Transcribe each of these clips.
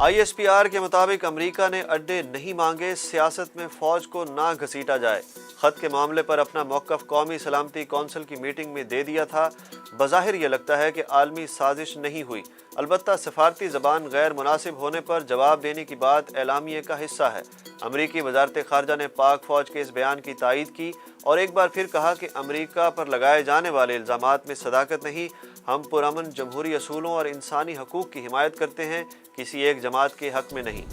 ISPR کے مطابق امریکہ نے اڈے نہیں مانگے، سیاست میں فوج کو نہ گھسیٹا جائے۔ خط کے معاملے پر اپنا موقف قومی سلامتی کونسل کی میٹنگ میں دے دیا تھا۔ بظاہر یہ لگتا ہے کہ عالمی سازش نہیں ہوئی، البتہ سفارتی زبان غیر مناسب ہونے پر جواب دینے کی بات اعلامیے کا حصہ ہے۔ امریکی وزارت خارجہ نے پاک فوج کے اس بیان کی تائید کی اور ایک بار پھر کہا کہ امریکہ پر لگائے جانے والے الزامات میں صداقت نہیں۔ ہم پرامن جمہوری اصولوں اور انسانی حقوق کی حمایت کرتے ہیں، کسی ایک جماعت کے حق میں نہیں۔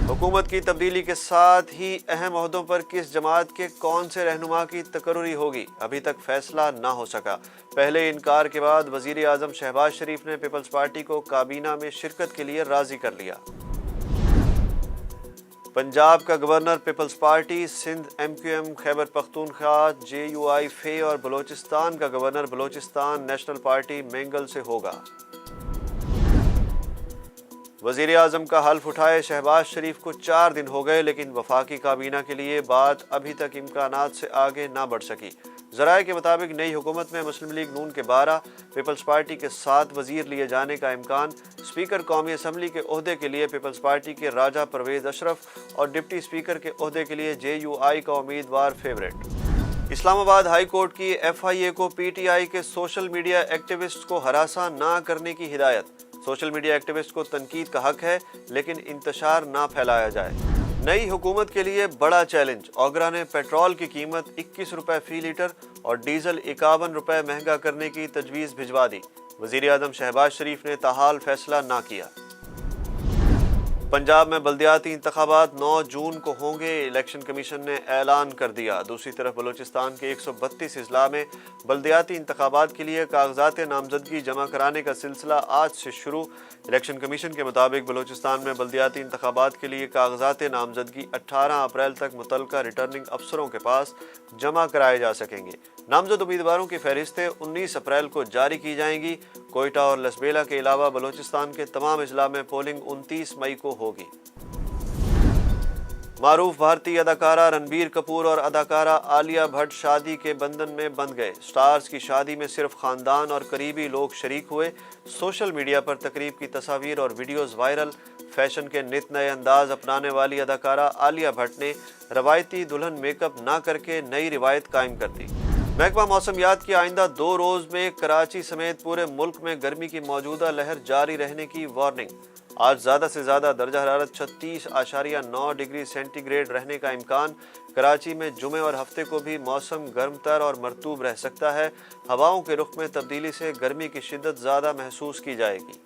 حکومت کی تبدیلی کے ساتھ ہی اہم عہدوں پر کس جماعت کے کون سے رہنما کی تقرری ہوگی، ابھی تک فیصلہ نہ ہو سکا۔ پہلے انکار کے بعد وزیر اعظم شہباز شریف نے پیپلز پارٹی کو کابینہ میں شرکت کے لیے راضی کر لیا۔ پنجاب کا governor Peoples Party, Sindh MQM Khyber Pakhtunkhwa JUI F اور بلوچستان کا گورنر بلوچستان نیشنل پارٹی مینگل سے ہوگا۔ وزیر اعظم کا حلف اٹھائے شہباز شریف کو 4 دن ہو گئے، لیکن وفاقی کابینہ کے لیے بات ابھی تک امکانات سے آگے نہ بڑھ سکی۔ ذرائع کے مطابق نئی حکومت میں مسلم لیگ نون کے 12، پیپلز پارٹی کے 7 وزیر لیے جانے کا امکان۔ اسپیکر قومی اسمبلی کے عہدے کے لیے پیپلز پارٹی کے راجہ پرویز اشرف اور ڈپٹی اسپیکر کے عہدے کے لیے JUI کا امیدوار فیورٹ۔ اسلام آباد ہائی کورٹ کی FIA کو PTI کے سوشل میڈیا ایکٹیوسٹ کو ہراساں نہ کرنے کی ہدایت۔ سوشل میڈیا ایکٹیوسٹ کو تنقید کا حق ہے، لیکن انتشار نہ پھیلایا جائے۔ نئی حکومت کے لیے بڑا چیلنج، اوگرا نے پیٹرول کی قیمت 21 روپے فی لیٹر اور ڈیزل 51 روپے مہنگا کرنے کی تجویز بھجوا دی۔ وزیر اعظم شہباز شریف نے تاحال فیصلہ نہ کیا۔ پنجاب میں بلدیاتی انتخابات 9 جون کو ہوں گے، الیکشن کمیشن نے اعلان کر دیا۔ دوسری طرف بلوچستان کے 132 اضلاع میں بلدیاتی انتخابات کے لیے کاغذات نامزدگی جمع کرانے کا سلسلہ آج سے شروع۔ الیکشن کمیشن کے مطابق بلوچستان میں بلدیاتی انتخابات کے لیے کاغذات نامزدگی 18 اپریل تک متعلقہ ریٹرننگ افسروں کے پاس جمع کرائے جا سکیں گے۔ نامزد امیدواروں کی فہرستیں 19 اپریل کو جاری کی جائیں گی۔ کوئٹہ اور لسبیلا کے علاوہ بلوچستان کے تمام اضلاع میں پولنگ 29 مئی کو ہوگی۔ معروف بھارتی اداکارہ رنبیر کپور اور اداکارہ عالیہ بھٹ شادی کے بندھن میں بندھ گئے۔ سٹارز کی شادی میں صرف خاندان اور قریبی لوگ شریک ہوئے۔ سوشل میڈیا پر تقریب کی تصاویر اور ویڈیوز وائرل۔ فیشن کے نت نئے انداز اپنانے والی اداکارہ عالیہ بھٹ نے روایتی دلہن میک اپ نہ کر کے نئی روایت قائم کر دی۔ محکمہ موسمیات کی آئندہ 2 روز میں کراچی سمیت پورے ملک میں گرمی کی موجودہ لہر جاری رہنے کی وارننگ۔ آج زیادہ سے زیادہ درجہ حرارت 36.9 ڈگری سینٹی گریڈ رہنے کا امکان۔ کراچی میں جمعے اور ہفتے کو بھی موسم گرم تر اور مرطوب رہ سکتا ہے۔ ہواؤں کے رخ میں تبدیلی سے گرمی کی شدت زیادہ محسوس کی جائے گی۔